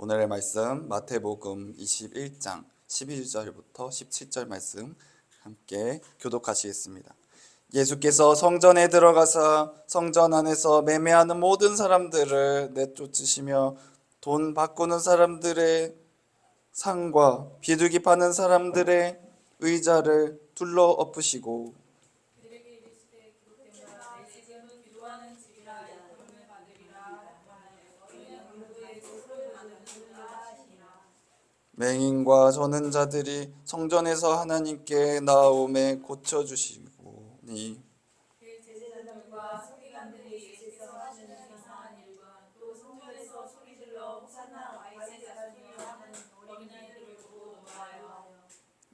오늘의 말씀 마태복음 21장 11절부터 17절 말씀 함께 교독하시겠습니다. 예수께서 성전에 들어가서 성전 안에서 매매하는 모든 사람들을 내쫓으시며 돈 바꾸는 사람들의 상과 비둘기 파는 사람들의 의자를 둘러 엎으시고 맹인과 저는 자들이 성전에서 하나님께 나옴에 고쳐주시니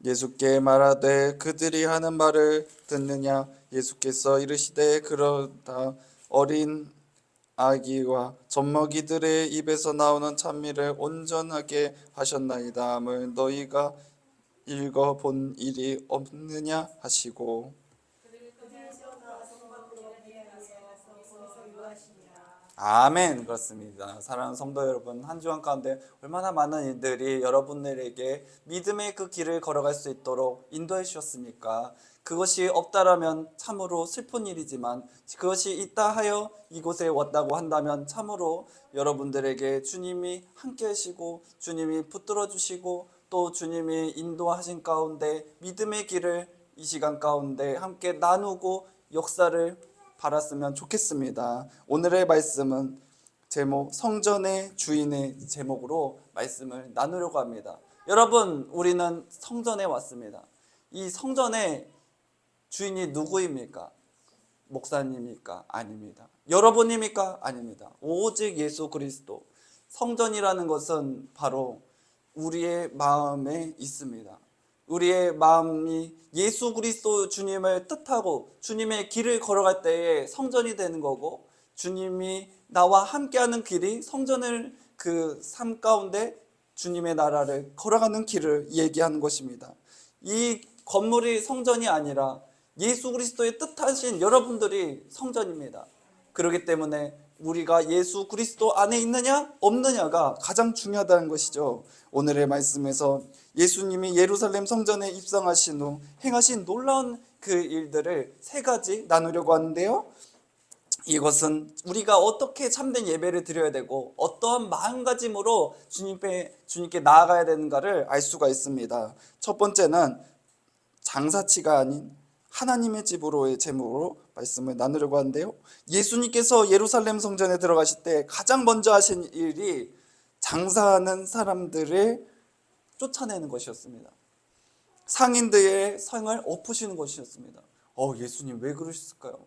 예수께 말하되 그들이 하는 말을 듣느냐. 예수께서 이르시되 그러다 어린 아기와 젖먹이들의 입에서 나오는 찬미를 온전하게 하셨나이다 함을 너희가 읽어본 일이 없느냐 하시고. 아멘. 그렇습니다. 사랑하는 성도 여러분, 한 주간 가운데 얼마나 많은 일들이 여러분들에게 믿음의 그 길을 걸어갈 수 있도록 인도해 주셨습니까? 그것이 없다라면 참으로 슬픈 일이지만 그것이 있다 하여 이곳에 왔다고 한다면 참으로 여러분들에게 주님이 함께 하시고 주님이 붙들어 주시고 또 주님이 인도하신 가운데 믿음의 길을 이 시간 가운데 함께 나누고 역사를 바랐으면 좋겠습니다. 오늘의 말씀은 제목 성전의 주인의 제목으로 말씀을 나누려고 합니다. 여러분, 우리는 성전에 왔습니다. 이 성전의 주인이 누구입니까? 목사님입니까? 아닙니다. 여러분입니까? 아닙니다. 오직 예수 그리스도. 성전이라는 것은 바로 우리의 마음에 있습니다. 우리의 마음이 예수 그리스도 주님을 뜻하고 주님의 길을 걸어갈 때에 성전이 되는 거고, 주님이 나와 함께하는 길이 성전을 그 삶 가운데 주님의 나라를 걸어가는 길을 얘기하는 것입니다. 이 건물이 성전이 아니라 예수 그리스도의 뜻하신 여러분들이 성전입니다. 그렇기 때문에 우리가 예수 그리스도 안에 있느냐 없느냐가 가장 중요하다는 것이죠. 오늘의 말씀에서 예수님이 예루살렘 성전에 입성하신 후 행하신 놀라운 그 일들을 세 가지 나누려고 하는데요, 이것은 우리가 어떻게 참된 예배를 드려야 되고 어떠한 마음가짐으로 주님께 나아가야 되는가를 알 수가 있습니다. 첫 번째는 장사치가 아닌 하나님의 집으로의 제목으로 말씀을 나누려고 하는데요, 예수님께서 예루살렘 성전에 들어가실 때 가장 먼저 하신 일이 장사하는 사람들을 쫓아내는 것이었습니다. 상인들의 상을 엎으시는 것이었습니다. 예수님 왜 그러셨을까요?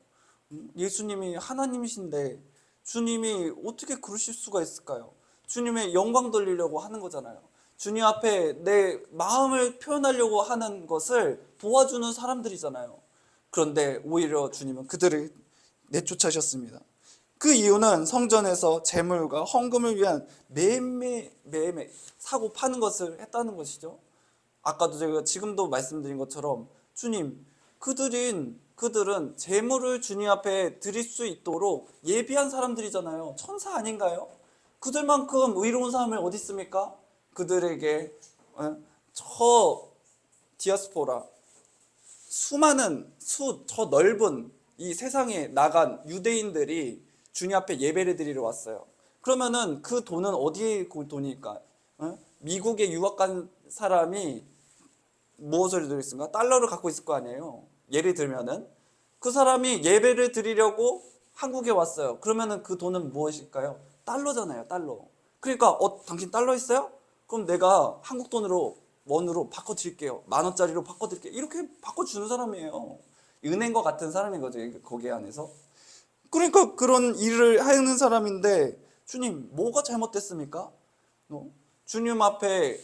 예수님이 하나님이신데 주님이 어떻게 그러실 수가 있을까요? 주님의 영광 돌리려고 하는 거잖아요. 주님 앞에 내 마음을 표현하려고 하는 것을 도와주는 사람들이잖아요. 그런데 오히려 주님은 그들을 내쫓으셨습니다. 그 이유는 성전에서 재물과 헌금을 위한 매매 사고 파는 것을 했다는 것이죠. 아까도 제가 지금도 말씀드린 것처럼 주님, 그들은 재물을 주님 앞에 드릴 수 있도록 예비한 사람들이잖아요. 천사 아닌가요? 그들만큼 의로운 사람이 어디 있습니까? 그들에게 저 디아스포라, 수많은 저 넓은 이 세상에 나간 유대인들이 주님 앞에 예배를 드리러 왔어요. 그러면은 그 돈은 어디에 돈일까? 미국에 유학 간 사람이 무엇을 들고 있습니까? 달러를 갖고 있을 거 아니에요. 예를 들면은 그 사람이 예배를 드리려고 한국에 왔어요. 그러면은 그 돈은 무엇일까요? 달러잖아요, 달러. 그러니까 당신 달러 있어요? 그럼 내가 한국 돈으로 원으로 바꿔드릴게요. 10,000원짜리로 바꿔드릴게요. 이렇게 바꿔주는 사람이에요. 은행과 같은 사람인 거죠, 거기 안에서. 그러니까 그런 일을 하는 사람인데 주님, 뭐가 잘못됐습니까? 주님 앞에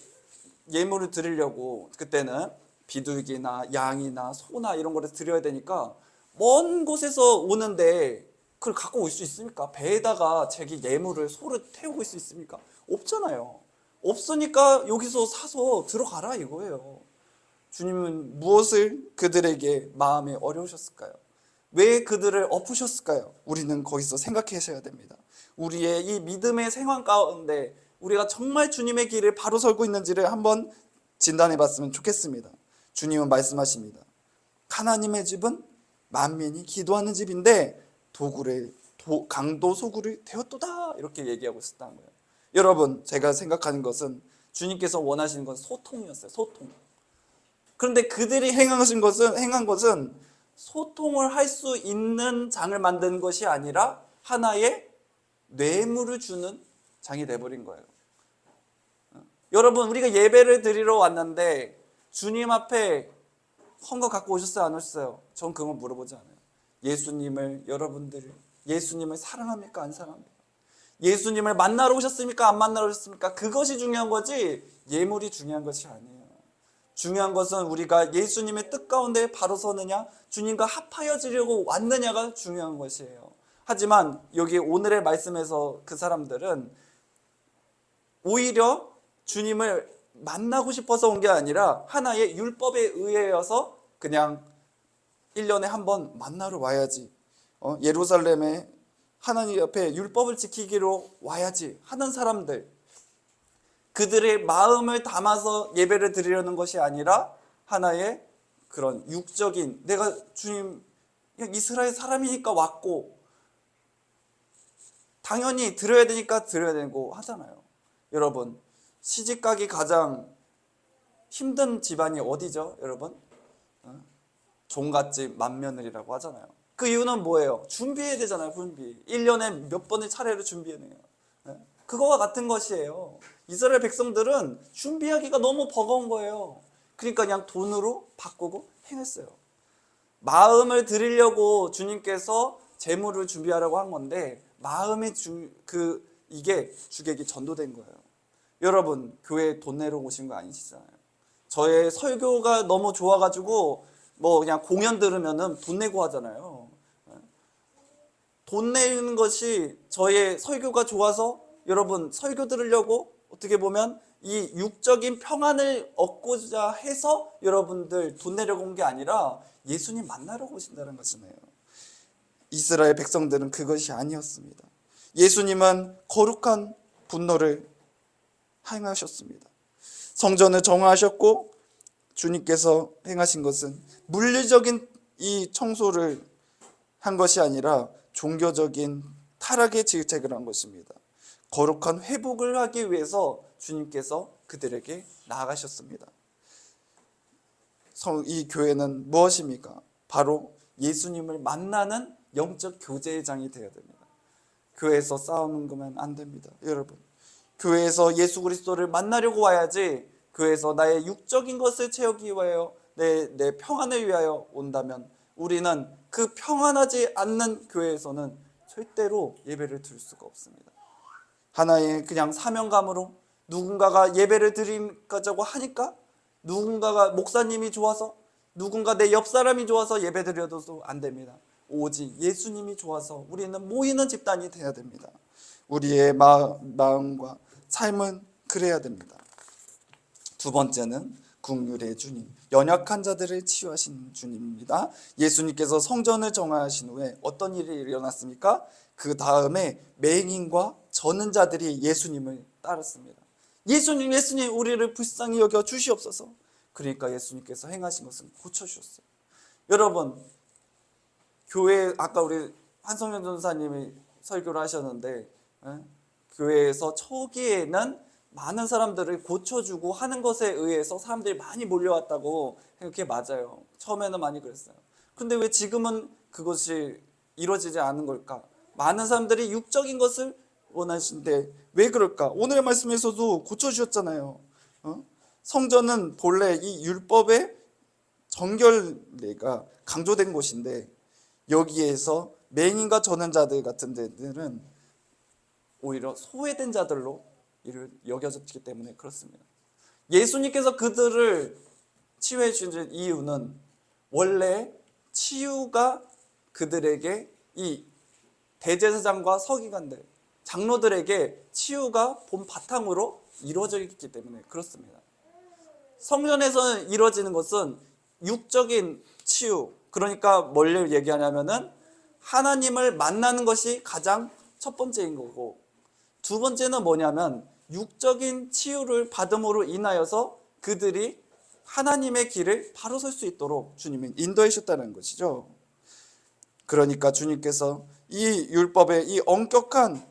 예물을 드리려고 그때는 비둘기나 양이나 소나 이런 거를 드려야 되니까 먼 곳에서 오는데 그걸 갖고 올 수 있습니까? 배에다가 자기 예물을, 소를 태우고 있을 수 있습니까? 없잖아요. 없으니까 여기서 사서 들어가라 이거예요. 주님은 무엇을 그들에게 마음에 어려우셨을까요? 왜 그들을 엎으셨을까요? 우리는 거기서 생각하셔야 됩니다. 우리의 이 믿음의 생활 가운데 우리가 정말 주님의 길을 바로 설고 있는지를 한번 진단해 봤으면 좋겠습니다. 주님은 말씀하십니다. 하나님의 집은 만민이 기도하는 집인데 강도 소굴이 되었도다, 이렇게 얘기하고 있었다는 거예요. 여러분, 제가 생각하는 것은 주님께서 원하시는 건 소통이었어요. 소통. 그런데 그들이 행한 것은 소통을 할 수 있는 장을 만든 것이 아니라 하나의 뇌물을 주는 장이 돼버린 거예요. 여러분, 우리가 예배를 드리러 왔는데 주님 앞에 헌거 갖고 오셨어요, 안 오셨어요? 전 그건 물어보지 않아요. 예수님을 사랑합니까, 안 사랑합니까? 예수님을 만나러 오셨습니까, 안 만나러 오셨습니까? 그것이 중요한 거지 예물이 중요한 것이 아니에요. 중요한 것은 우리가 예수님의 뜻 가운데 바로 서느냐, 주님과 합하여지려고 왔느냐가 중요한 것이에요. 하지만 여기 오늘의 말씀에서 그 사람들은 오히려 주님을 만나고 싶어서 온 게 아니라 하나의 율법에 의해서 그냥 1년에 한 번 만나러 와야지, 예루살렘에 하나님 옆에 율법을 지키기로 와야지 하는 사람들, 그들의 마음을 담아서 예배를 드리려는 것이 아니라 하나의 그런 육적인, 내가 주님 그냥 이스라엘 사람이니까 왔고 당연히 드려야 되니까 드려야 되고 하잖아요. 여러분, 시집가기 가장 힘든 집안이 어디죠, 여러분? 종갓집 맏며느리라고 하잖아요. 그 이유는 뭐예요? 준비해야 되잖아요. 준비. 1년에 몇 번의 차례로 준비해야 돼요. 그거와 같은 것이에요. 이스라엘 백성들은 준비하기가 너무 버거운 거예요. 그러니까 그냥 돈으로 바꾸고 행했어요. 마음을 드리려고 주님께서 재물을 준비하라고 한 건데 마음이 이게 주객이 전도된 거예요. 여러분, 교회에 돈 내러 오신 거 아니시잖아요. 저의 설교가 너무 좋아가지고 그냥 공연 들으면은 돈 내고 하잖아요. 돈 내는 것이 저의 설교가 좋아서 여러분 설교 들으려고 어떻게 보면 이 육적인 평안을 얻고자 해서 여러분들 돈 내려고 온 게 아니라 예수님 만나려고 오신다는 것이네요. 이스라엘 백성들은 그것이 아니었습니다. 예수님은 거룩한 분노를 행하셨습니다. 성전을 정화하셨고 주님께서 행하신 것은 물리적인 이 청소를 한 것이 아니라 종교적인 타락의 질책을 한 것입니다. 거룩한 회복을 하기 위해서 주님께서 그들에게 나아가셨습니다. 이 교회는 무엇입니까? 바로 예수님을 만나는 영적 교제의 장이 되어야 됩니다. 교회에서 싸우는 거면 안 됩니다. 여러분, 교회에서 예수 그리스도를 만나려고 와야지, 교회에서 나의 육적인 것을 채우기 위하여 내 평안을 위하여 온다면 우리는 그 평안하지 않는 교회에서는 절대로 예배를 드릴 수가 없습니다. 하나의 그냥 사명감으로 누군가가 예배를 드리자고 하니까, 누군가가 목사님이 좋아서, 누군가 내 옆 사람이 좋아서 예배 드려도 안 됩니다. 오직 예수님이 좋아서 우리는 모이는 집단이 되어야 됩니다. 우리의 마음과 삶은 그래야 됩니다. 두 번째는 긍휼의 주님, 연약한 자들을 치유하신 주님입니다. 예수님께서 성전을 정화하신 후에 어떤 일이 일어났습니까? 그 다음에 맹인과 저는 자들이 예수님을 따랐습니다. 예수님 우리를 불쌍히 여겨 주시옵소서. 그러니까 예수님께서 행하신 것은 고쳐주셨어요. 여러분, 교회 아까 우리 한성현 전사님이 설교를 하셨는데 교회에서 초기에는 많은 사람들을 고쳐주고 하는 것에 의해서 사람들이 많이 몰려왔다고, 그게 맞아요. 처음에는 많이 그랬어요. 그런데 왜 지금은 그것이 이루어지지 않은 걸까? 많은 사람들이 육적인 것을 원하시는데 왜 그럴까? 오늘의 말씀에서도 고쳐주셨잖아요. 성전은 본래 이 율법의 정결례가 강조된 곳인데 여기에서 맹인과 저는 자들 같은 데들은 오히려 소외된 자들로 여겨졌기 때문에 그렇습니다. 예수님께서 그들을 치유해 주신 이유는 원래 치유가 그들에게 이 대제사장과 서기관들, 장로들에게 치유가 본 바탕으로 이루어져 있기 때문에 그렇습니다. 성전에서 이루어지는 것은 육적인 치유, 그러니까 뭘 얘기하냐면은 하나님을 만나는 것이 가장 첫 번째인 거고, 두 번째는 뭐냐면 육적인 치유를 받음으로 인하여서 그들이 하나님의 길을 바로 설 수 있도록 주님은 인도해 주셨다는 것이죠. 그러니까 주님께서 이 율법의 이 엄격한,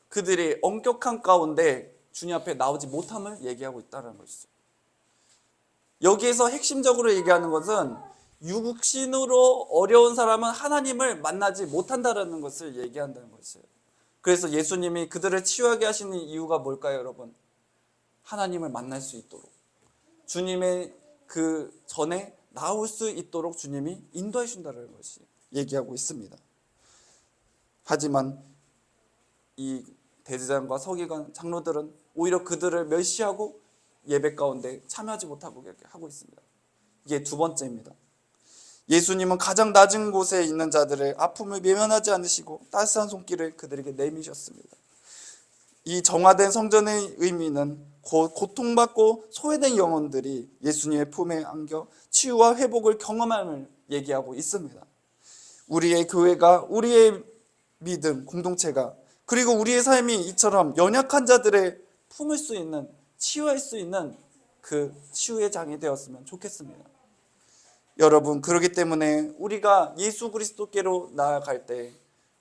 그들이 엄격한 가운데 주님 앞에 나오지 못함을 얘기하고 있다는 것이죠. 여기에서 핵심적으로 얘기하는 것은 육신으로 어려운 사람은 하나님을 만나지 못한다는 것을 얘기한다는 것이에요. 그래서 예수님이 그들을 치유하게 하시는 이유가 뭘까요, 여러분? 하나님을 만날 수 있도록, 주님의 그 전에 나올 수 있도록 주님이 인도해 준다는 것이 얘기하고 있습니다. 하지만 이 대제사장과 서기관, 장로들은 오히려 그들을 멸시하고 예배 가운데 참여하지 못하고 하고 있습니다. 이게 두 번째입니다. 예수님은 가장 낮은 곳에 있는 자들의 아픔을 외면하지 않으시고 따스한 손길을 그들에게 내미셨습니다. 이 정화된 성전의 의미는 고통받고 소외된 영혼들이 예수님의 품에 안겨 치유와 회복을 경험함을 얘기하고 있습니다. 우리의 교회가, 우리의 믿음, 공동체가, 그리고 우리의 삶이 이처럼 연약한 자들의 품을 수 있는, 치유할 수 있는 그 치유의 장이 되었으면 좋겠습니다. 여러분, 그렇기 때문에 우리가 예수 그리스도께로 나아갈 때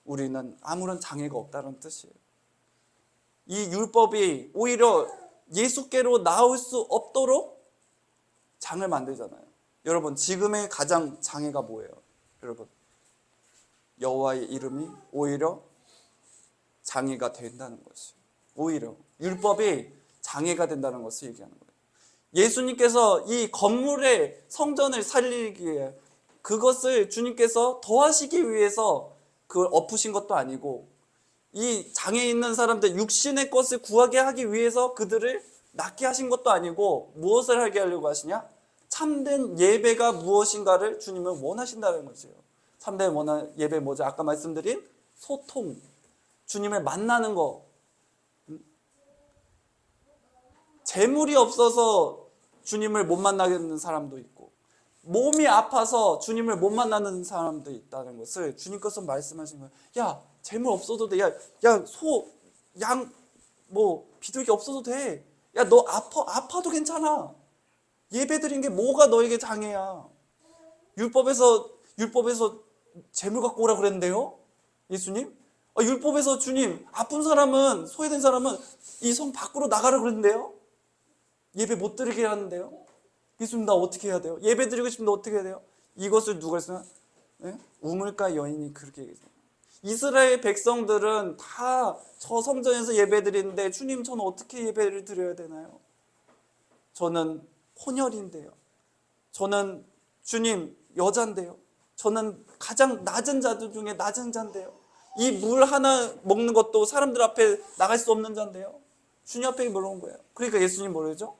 우리는 아무런 장애가 없다는 뜻이에요. 이 율법이 오히려 예수께로 나올 수 없도록 장을 만들잖아요. 여러분, 지금의 가장 장애가 뭐예요? 여러분, 여호와의 이름이 오히려 장애가 된다는 것이에요. 오히려 율법이 장애가 된다는 것을 얘기하는 거예요. 예수님께서 이 건물의 성전을 살리기 위해, 그것을 주님께서 더하시기 위해서 그걸 엎으신 것도 아니고, 이 장애 있는 사람들 육신의 것을 구하게 하기 위해서 그들을 낫게 하신 것도 아니고, 무엇을 하게 하려고 하시냐? 참된 예배가 무엇인가를 주님은 원하신다는 거죠. 참된 예배 뭐죠? 아까 말씀드린 소통, 주님을 만나는 거. 재물이 없어서 주님을 못 만나는 사람도 있고, 몸이 아파서 주님을 못 만나는 사람도 있다는 것을 주님께서 말씀하신 거예요. 야, 재물 없어도 돼. 야, 소, 양, 비둘기 없어도 돼. 야, 너 아파도 괜찮아. 예배 드린 게 뭐가 너에게 장애야? 율법에서 재물 갖고 오라 그랬는데요? 예수님? 율법에서 주님, 아픈 사람은, 소외된 사람은 이 성 밖으로 나가라 그랬는데요? 예배 못 드리게 하는데요? 예수님, 나 어떻게 해야 돼요? 예배 드리고 싶은데 어떻게 해야 돼요? 이것을 누가 했으면, 우물가 여인이 그렇게 얘기해요. 이스라엘 백성들은 다 저 성전에서 예배 드리는데, 주님, 저는 어떻게 예배를 드려야 되나요? 저는 혼혈인데요. 저는 주님 여자인데요. 저는 가장 낮은 자들 중에 낮은 자인데요. 이 물 하나 먹는 것도 사람들 앞에 나갈 수 없는 자인데요. 주님 앞에 물어온 거예요. 그러니까 예수님 뭐라죠?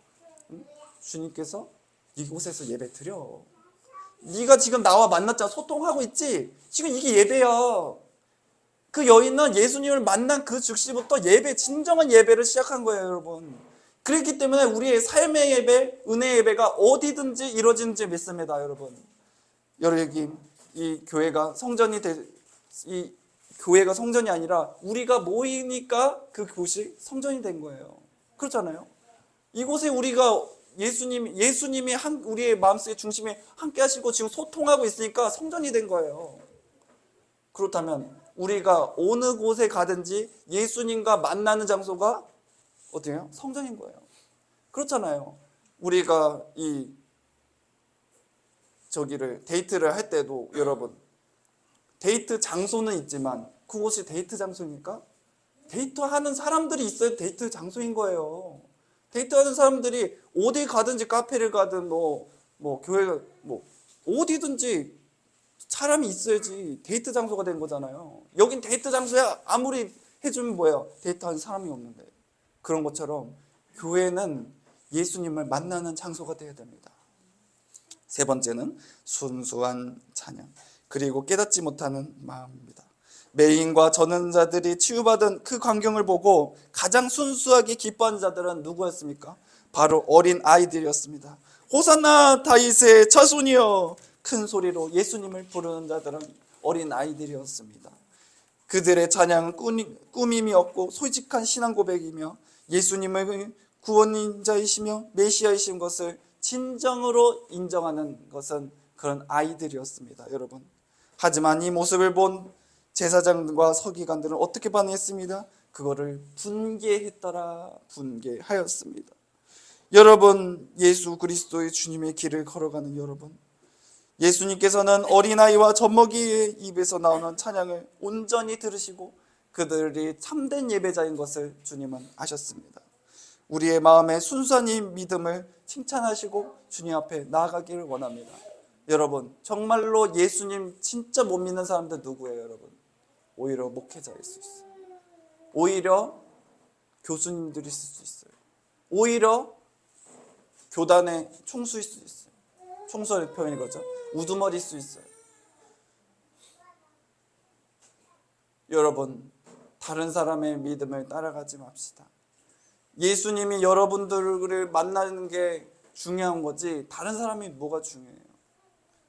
주님께서 이곳에서 예배 드려. 네가 지금 나와 만났잖아. 소통하고 있지? 지금 이게 예배야. 그 여인은 예수님을 만난 그 즉시부터 진정한 예배를 시작한 거예요, 여러분. 그렇기 때문에 우리의 삶의 예배, 은혜의 예배가 어디든지 이루어지는지 믿습니다, 여러분. 여러분, 이 교회가 성전이 이 교회가 성전이 아니라 우리가 모이니까 그곳이 성전이 된 거예요. 그렇잖아요. 이곳에 우리가 예수님이 우리의 마음속의 중심에 함께 하시고 지금 소통하고 있으니까 성전이 된 거예요. 그렇다면 우리가 어느 곳에 가든지 예수님과 만나는 장소가 어때요? 성전인 거예요. 그렇잖아요. 우리가 데이트를 할 때도, 여러분, 데이트 장소는 있지만 그곳이 데이트 장소입니까? 데이트하는 사람들이 있어야 데이트 장소인 거예요. 데이트하는 사람들이 어디 가든지, 카페를 가든 교회가 어디든지 사람이 있어야지 데이트 장소가 된 거잖아요. 여긴 데이트 장소야. 아무리 해주면 뭐예요? 데이트하는 사람이 없는데. 그런 것처럼 교회는 예수님을 만나는 장소가 되어야 됩니다. 세 번째는 순수한 찬양, 그리고 깨닫지 못하는 마음입니다. 매인과 전원자들이 치유받은 그 광경을 보고 가장 순수하게 기뻐하는 자들은 누구였습니까? 바로 어린 아이들이었습니다. 호산나 다윗의 자손이여, 큰 소리로 예수님을 부르는 자들은 어린 아이들이었습니다. 그들의 찬양은 꾸밈이 없고 솔직한 신앙 고백이며 예수님을 구원자이시며 메시아이신 것을 진정으로 인정하는 것은 그런 아이들이었습니다, 여러분. 하지만 이 모습을 본 제사장과 서기관들은 어떻게 반응했습니다? 그거를 분개했더라, 분개하였습니다. 여러분, 예수 그리스도의 주님의 길을 걸어가는 여러분, 예수님께서는 어린아이와 젖먹이의 입에서 나오는 찬양을 온전히 들으시고 그들이 참된 예배자인 것을 주님은 아셨습니다. 우리의 마음에 순수한 이 믿음을 칭찬하시고 주님 앞에 나아가기를 원합니다. 여러분, 정말로 예수님 진짜 못 믿는 사람들 누구예요, 여러분? 오히려 목회자일 수 있어요. 오히려 교수님들이 있을 수 있어요. 오히려 교단의 총수일 수 있어요. 총수의 표현이 그렇죠. 우두머리일 수 있어요. 여러분, 다른 사람의 믿음을 따라가지 맙시다. 예수님이 여러분들을 만나는 게 중요한 거지 다른 사람이 뭐가 중요해요?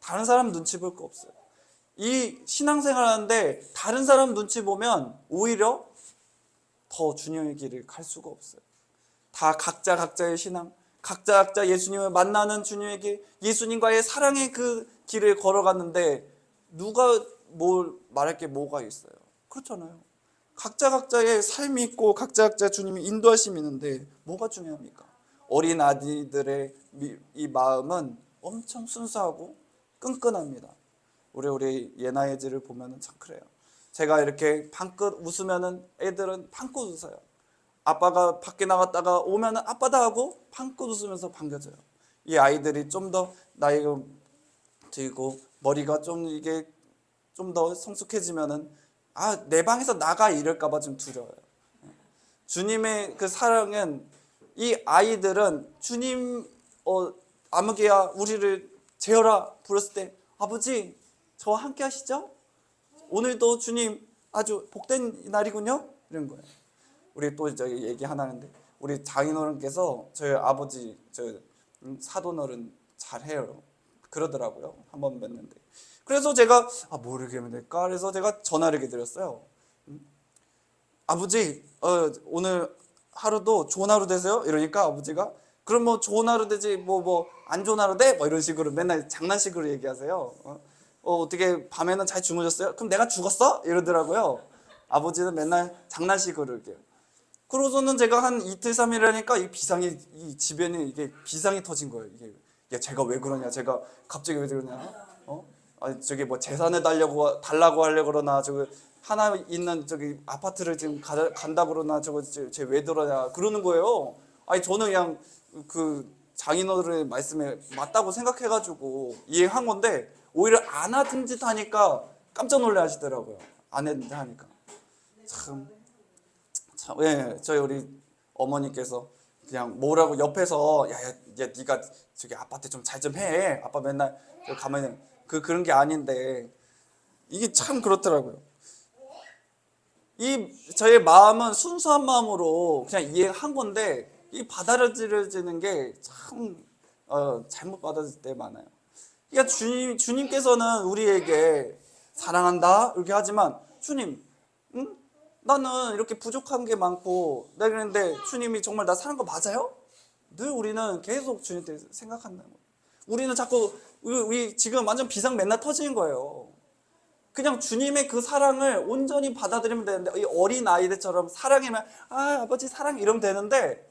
다른 사람 눈치 볼 거 없어요. 이 신앙생활 하는데 다른 사람 눈치 보면 오히려 더 주님의 길을 갈 수가 없어요. 다 각자의 신앙, 각자 예수님을 만나는 주님의 길, 예수님과의 사랑의 그 길을 걸어갔는데 누가 뭘 말할 게 뭐가 있어요? 그렇잖아요. 각자의 삶이 있고 각자 주님이 인도하심이 있는데 뭐가 중요합니까? 어린 아이들의 이 마음은 엄청 순수하고 끈끈합니다. 우리 예나이들을 보면 참 그래요. 제가 이렇게 방긋 웃으면은 애들은 방긋 웃어요. 아빠가 밖에 나갔다가 오면은 아빠다 하고 방긋 웃으면서 반겨줘요. 이 아이들이 좀 더 나이가 들고 머리가 좀 이게 좀 더 성숙해지면은 내 방에서 나가 이럴까봐 좀 두려워요. 주님의 그 사랑은 이 아이들은 주님 아무개야 우리를 재워라 부르실 때 아버지 저와 함께 하시죠? 오늘도 주님 아주 복된 날이군요? 이런 거예요. 우리 또 저기 얘기 하나 하는데 우리 장인어른께서 저희 아버지 사돈어른 잘해요. 그러더라고요. 한번 뵀는데. 그래서 제가 뭐를 하면 될까? 그래서 제가 전화를 드렸어요. 아버지 오늘 하루도 좋은 하루 되세요? 이러니까 아버지가 그럼 뭐 좋은 하루 되지 뭐 안 좋은 하루 돼? 뭐 이런 식으로 맨날 장난식으로 얘기하세요. 어떻게 밤에는 잘 주무셨어요? 그럼 내가 죽었어? 이러더라고요. 아버지는 맨날 장난식으로 이렇게. 그러고서는 제가 한 이틀 3일 하니까 이 집에는 이게 비상이 터진 거예요. 이게 제가 왜 그러냐? 제가 갑자기 왜 그러냐? 저기 뭐 재산을 달라고 하려고 그러나 저기 하나 있는 저기 아파트를 지금 간다 그러나 저거 쟤 왜 그러냐 그러는 거예요. 저는 그냥 그 장인어른의 말씀에 맞다고 생각해가지고 이해한 건데 오히려 안 하던 짓 하니까 깜짝 놀래 하시더라고요. 안 했는데 하니까 참 저희 우리 어머니께서 그냥 뭐라고 옆에서 야 네가 저기 아빠한테 좀 잘 좀 해. 아빠 맨날 가만히 그런 게 아닌데 이게 참 그렇더라고요. 저의 마음은 순수한 마음으로 그냥 이해한 건데 이 받아들여지는 게 참 잘못 받아들일 때 많아요. 그러니까 주님께서는 우리에게 사랑한다 이렇게 하지만 주님, 응? 나는 이렇게 부족한 게 많고 내가 그랬는데 주님이 정말 나 사랑한 거 맞아요? 늘 우리는 계속 주님께 생각한다는 거예요. 우리는 자꾸 우리 지금 완전 비상 맨날 터지는 거예요. 그냥 주님의 그 사랑을 온전히 받아들이면 되는데 이 어린 아이들처럼 사랑이면 아버지 사랑 이러면 되는데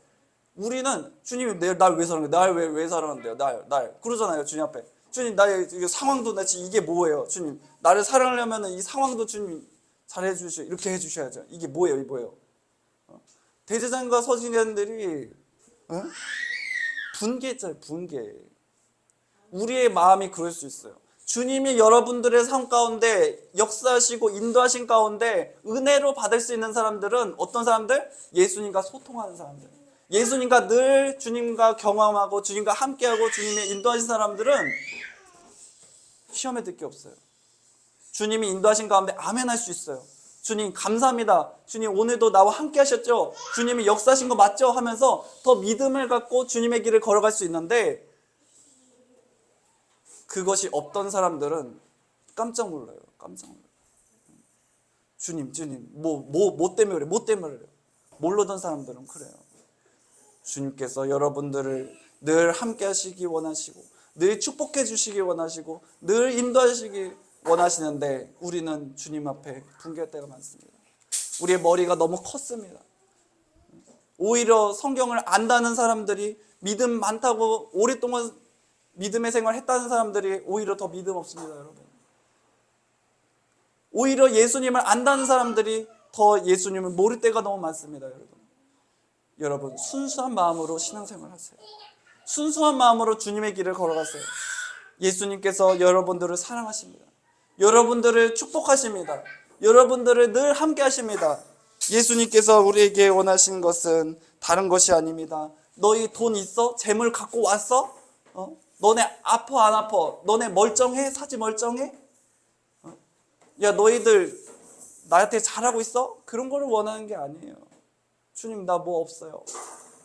우리는 주님이 날 왜 사랑해? 날 왜 사랑한대요? 날 그러잖아요. 주님 앞에 주님 나의 상황도 나 지금 이게 뭐예요? 주님 나를 사랑하려면 이 상황도 주님 잘해 주셔 이렇게 해주셔야죠. 이게 뭐예요? 대제사장과 서기관들이 분개했잖아요. 분개. 우리의 마음이 그럴 수 있어요. 주님이 여러분들의 삶 가운데 역사하시고 인도하신 가운데 은혜로 받을 수 있는 사람들은 어떤 사람들? 예수님과 소통하는 사람들. 예수님과 늘 주님과 경험하고 주님과 함께하고 주님의 인도하신 사람들은 시험에 들 게 없어요. 주님이 인도하신 가운데 아멘 할 수 있어요. 주님 감사합니다. 주님 오늘도 나와 함께 하셨죠? 주님이 역사하신 거 맞죠? 하면서 더 믿음을 갖고 주님의 길을 걸어갈 수 있는데 그것이 없던 사람들은 깜짝 놀라요. 주님 뭐 때문에 그래? 뭐 때문에 그래요? 모르던 사람들은 그래요. 주님께서 여러분들을 늘 함께 하시기 원하시고 늘 축복해 주시기 원하시고 늘 인도하시기 원하시는데 우리는 주님 앞에 붕괴할 때가 많습니다. 우리의 머리가 너무 컸습니다. 오히려 성경을 안다는 사람들이 믿음 많다고 오랫동안 믿음의 생활을 했다는 사람들이 오히려 더 믿음 없습니다, 여러분. 오히려 예수님을 안다는 사람들이 더 예수님을 모를 때가 너무 많습니다, 여러분. 여러분, 순수한 마음으로 신앙생활 하세요. 순수한 마음으로 주님의 길을 걸어가세요. 예수님께서 여러분들을 사랑하십니다. 여러분들을 축복하십니다. 여러분들을 늘 함께 하십니다. 예수님께서 우리에게 원하신 것은 다른 것이 아닙니다. 너희 돈 있어? 재물 갖고 왔어? 너네 아파 안 아파? 너네 멀쩡해? 사지 멀쩡해? 야, 너희들 나한테 잘하고 있어? 그런 거를 원하는 게 아니에요. 주님, 나 뭐 없어요.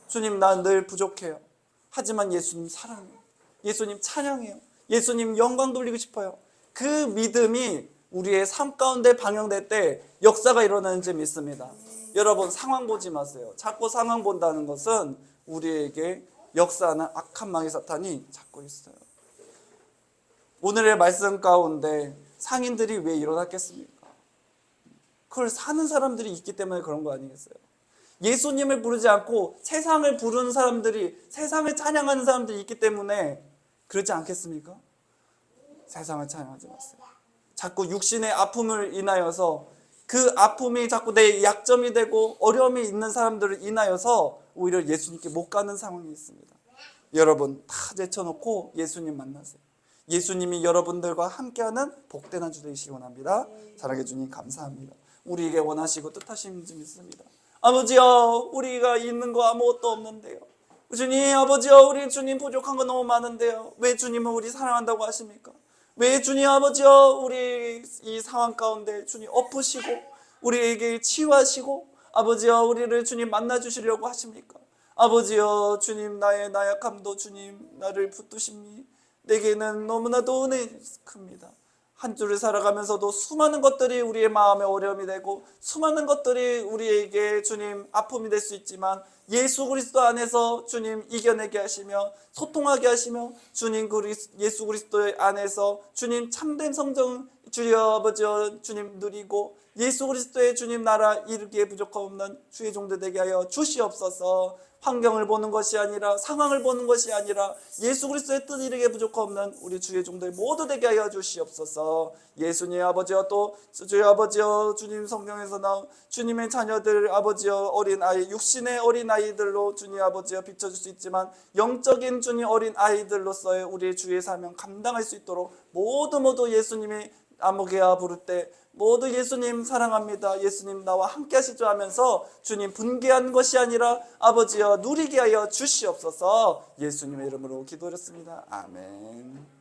주님, 나 늘 부족해요. 하지만 예수님 사랑해요. 예수님 찬양해요. 예수님 영광 돌리고 싶어요. 그 믿음이 우리의 삶 가운데 방영될 때 역사가 일어나는 줄 믿습니다. 여러분, 상황 보지 마세요. 자꾸 상황 본다는 것은 우리에게 역사하는 악한 마귀 사탄이 잡고 있어요. 오늘의 말씀 가운데 상인들이 왜 일어났겠습니까? 그걸 사는 사람들이 있기 때문에 그런 거 아니겠어요? 예수님을 부르지 않고 세상을 부르는 사람들이, 세상을 찬양하는 사람들이 있기 때문에 그렇지 않겠습니까? 세상을 찬양하지 마세요. 자꾸 육신의 아픔을 인하여서 그 아픔이 자꾸 내 약점이 되고 어려움이 있는 사람들을 인하여서 오히려 예수님께 못 가는 상황이 있습니다. 여러분, 다 제쳐놓고 예수님 만나세요. 예수님이 여러분들과 함께하는 복된 한 주 되시기 원합니다. 사랑해 주님 감사합니다. 우리에게 원하시고 뜻하신 줄 믿습니다. 아버지여, 우리가 있는 거 아무것도 없는데요. 주님, 아버지여, 우리 주님 부족한 거 너무 많은데요. 왜 주님은 우리 사랑한다고 하십니까? 왜 주님, 아버지여, 우리 이 상황 가운데 주님 엎으시고 우리에게 치유하시고 아버지여, 우리를 주님 만나주시려고 하십니까? 아버지여, 주님, 나의 나약함도 주님 나를 붙드십니. 내게는 너무나도 은혜 큽니다. 한 주를 살아가면서도 수많은 것들이 우리의 마음에 어려움이 되고 수많은 것들이 우리에게 주님 아픔이 될 수 있지만 예수 그리스도 안에서 주님 이겨내게 하시며 소통하게 하시며 주님 예수 그리스도 안에서 주님 참된 성정 주여 아버지여 주님 누리고 예수 그리스도의 주님 나라 이루기에 부족함없는 주의 종들 되게 하여 주시옵소서. 환경을 보는 것이 아니라 상황을 보는 것이 아니라 예수 그리스도의 뜻 이루기에 부족함없는 우리 주의 종들 모두 되게 하여 주시옵소서. 예수님 아버지여, 또 주의 아버지여, 주님 성경에서 나온 주님의 자녀들 아버지여, 어린아이 육신의 어린아이들로 주님 아버지여 비춰줄 수 있지만 영적인 주님 어린아이들로서의 우리의 주의 사명 감당할 수 있도록 모두 예수님의 아무개야 부를 때 모두 예수님 사랑합니다, 예수님 나와 함께 하시죠 하면서 주님 분개한 것이 아니라 아버지여 누리게 하여 주시옵소서. 예수님의 이름으로 기도드렸습니다. 아멘.